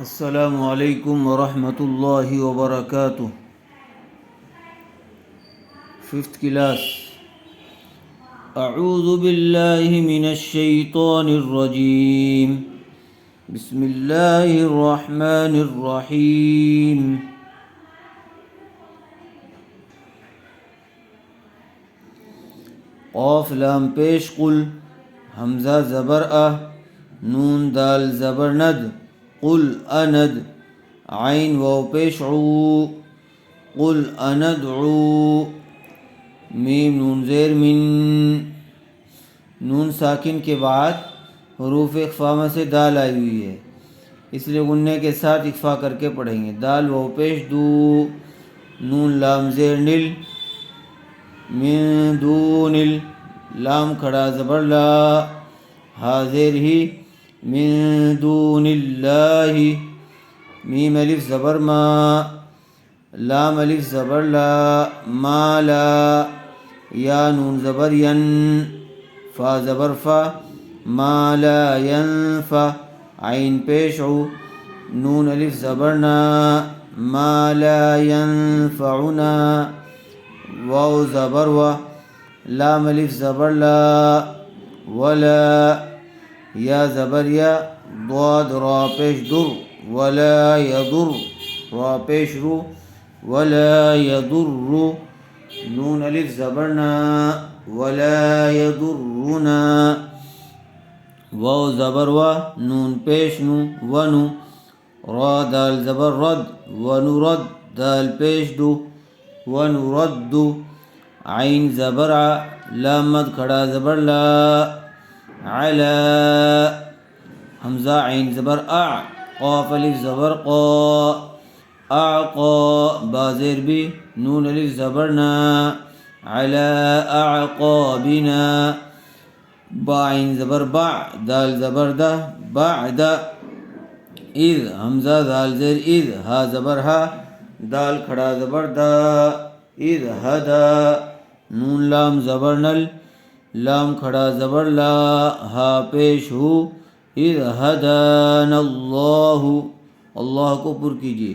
السلام علیکم ورحمۃ اللہ وبرکاتہ. Fifth class. اعوذ باللہ من الشیطان الرجیم. بسم اللہ الرحمن الرحیم. قاف لام پیش قل، حمزہ زبر نون دال زبر ند، قل اند. عین واو پیش عو، قل اندعو. میم نون زیر من. نون ساکن کے بعد حروف اخفا میں سے دال آئی ہوئی ہے، اس لیے غنّے کے ساتھ اخفا کر کے پڑھیں گے. دال واو پیش دو، نون لام زیر نل، من دون ال. لام کھڑا زبر لا، ہا زیر ہی، من دون اللہ. میم الف زبر ما، لام الف زبر لا، ما لا. یا نون زبر ین، فا زبر فا، ما لا ینفع. عین پیش عو، نون الف زبر نا، ما لا ینفعنا. واو زبر و، لام الف زبر لا، ولا. یا زبر یا، ضاد را پیش در، ولا یضر. را پیش رو، ولا یضر. نون الف زبر نا، ولا یضرنا. واو زبر و، نون پیش نو، ونو. را دال زبر رد، ونرد. دال پیش دو، ونرد. عین زبر ع، لام مد کھڑا زبر لا، علا. حمزہ عین زبر اع، قاف الف زبر قا، اعقا. با زیر بی، نون الف زبر نا، علا اعقابنا. با عین زبر بع، دال زبر دا، بعد. اذ حمزہ دال زیر اذ، ہا زبر ہا، دال کھڑا زبر دا، اذ ہدا. نون لام زبر نل، لام کھڑا زبر لا، ہا پیش ہو، اذ ہدانا اللہ. اللہ کو پر کیجیے.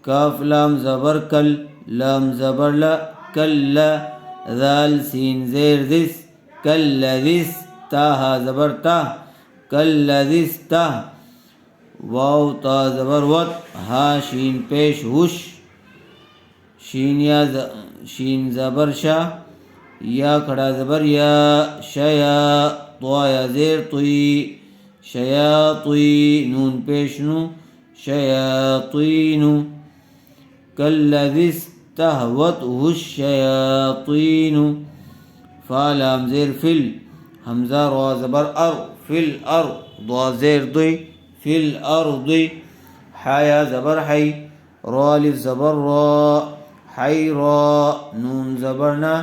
کاف لام زبر کل، لام زبر لا، کل. ذال سین زیر دس، کلذس. تا ہا زبر تا، کلذستا. واو تا زبر وت، ہا شین پیش ہوش. شین زبر شا، یا کھڑا زبر یا، شیا. طا یا زیر طی، شیاطی. نون پیش نو، شیاطین. کالذی استہوته الشیاطین. فا لام زیر فل، حمزہ را زبر ار، فل ار. ضا زیر ضی، فل ارض. حیا زبر حی، را الف زبر را، حیرا. نون زبر نا،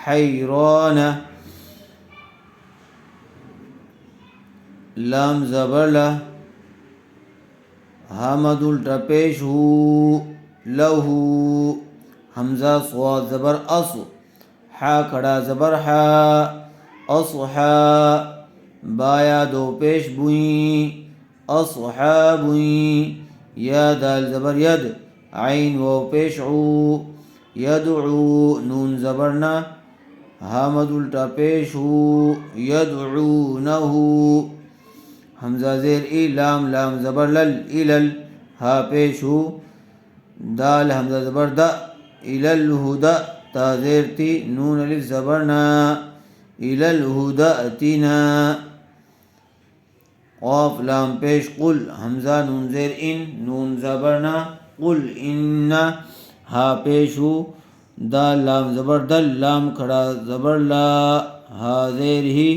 حیرانا. لام زبر لا، حمد الٹا پیش ہو، لہو. حمزہ صاد زبر اص، حا کھڑا زبر حا، اصحا. بایا دو پیش بوئیں، اصحابوئیں. یا دال زبر ید، عین واو پیش عو، یدعو. نون زبر نا، حامد الٹا پیش ہو، یدعونہو. حمزہ زیر ای، لام زبر لل، الل. ہا پیش ہو، دال حمزہ زبر دا، الالہدا. تا زیر تی، نون الف زبر نا، الالہداتنا. قاف لام پیش قل، حمزہ نون زیر ان، نون زبر نا، قل انا. ہا پیش ہو، دال لام زبر دل، لام کھڑا زبر لا، ہا زیر ہی،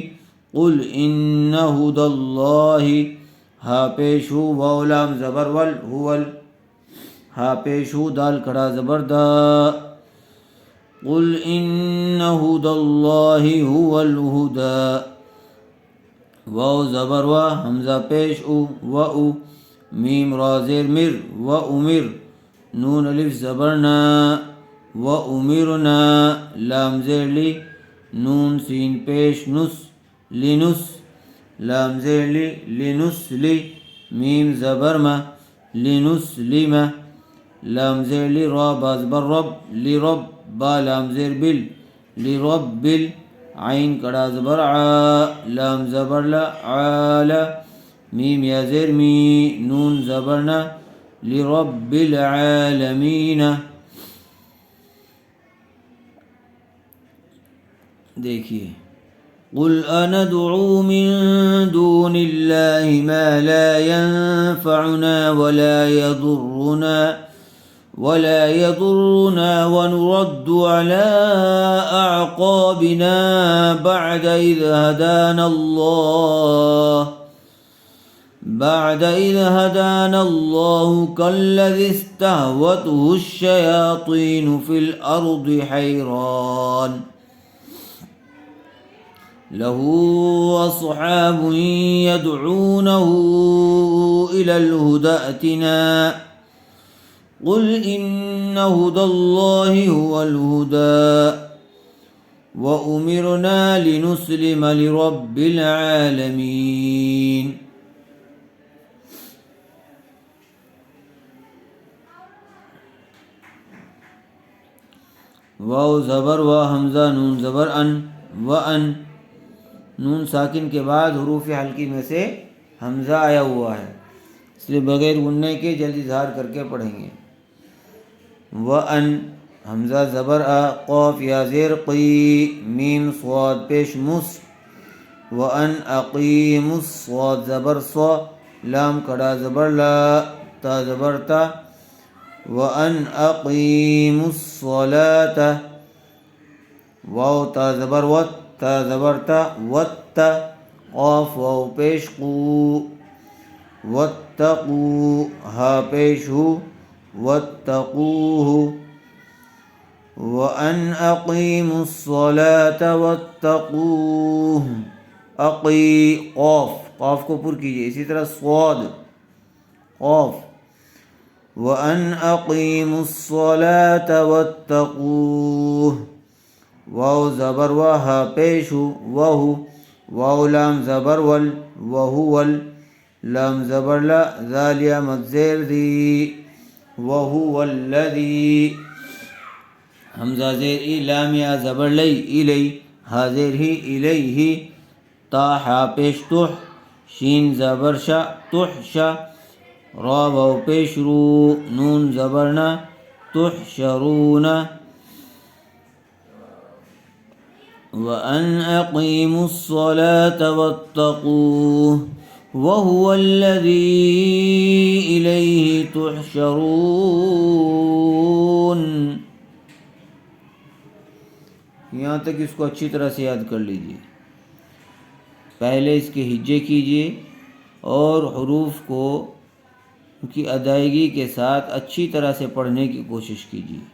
قل ان ہدی اللہ. ہا پیش ہو، واو لام زبر ول، ہول. ہا پیش ہو، دال کھڑا زبر دا، قل ان ہدی اللہ هو الہدی. واو زبر و، حمزہ پیش او، و او. میم را زیر مر، و امر. نون الف زبر نا، و امرنا. لام زیر لی، نون سین پیش نس، لنس. لام زیر لی، لنسلی. میم زبر ما لنسلم لام زیر لی را با زبر رب لرب با لام زیر بل لرب بل عین کڑا زبر ع لام زبر لا عال میم یا زیر می نون زبرنا لرب العالمین. دیکھیے قل اندعو من دون اللہ ما لا ينفعنا ولا يضرنا ونرد على أعقابنا بعد إذ هدانا الله كالذي استهوته الشياطين في الأرض حيران له أصحاب يدعونه إلى الهدى ائتنا قل إن هدى الله هو الهدى وأمرنا لنسلم لرب العالمين. واو زبر و حمزہ نون زبر ان وان نون ساکن کے بعد حروف حلقی میں سے حمزہ آیا ہوا ہے، اس لیے بغیر غننے کے جلد اظہار کر کے پڑھیں گے. وان حمزہ زبر آ قاف یا زیر قی میم صاد پیش مس وان اقیم صاد زبر صا لام کڑا زبر لا تا زبر تا وان اقیم الصلاۃ واو تا زبر وت تا زبر تا وت قاف واو پیش قو واتقوا ہا پیش ہو واتقوه وان اقیموا الصلاۃ واتقوه اقی قاف کو پر کیجیے، اسی طرح صاد قاف وان اقیموا الصلاۃ واتقوه واو زبر و ہا پیش ہو وہو واو لام زبر ول وہو لام زبر لا ذالیا مد زیر دی وہو الذی حمزہ زیر ای لام یا زبر لی الی ہا زیر ہی الیہ تا حا پیش تح شین زبر شا تحشا را واو پیش رو نون زبرنا تحشرون وَأَنْ أَقِيمُوا الصَّلَاةَ وَاتَّقُوهُ وَهُوَ الَّذِي إِلَيْهِ تُحْشَرُونَ. یہاں تک اس کو اچھی طرح سے یاد کر لیجیے. پہلے اس کے ہجے کیجیے اور حروف کو ان کی ادائیگی کے ساتھ اچھی طرح سے پڑھنے کی کوشش کیجیے.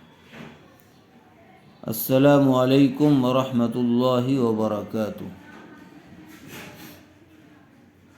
السلام علیکم ورحمۃ اللہ وبرکاتہ.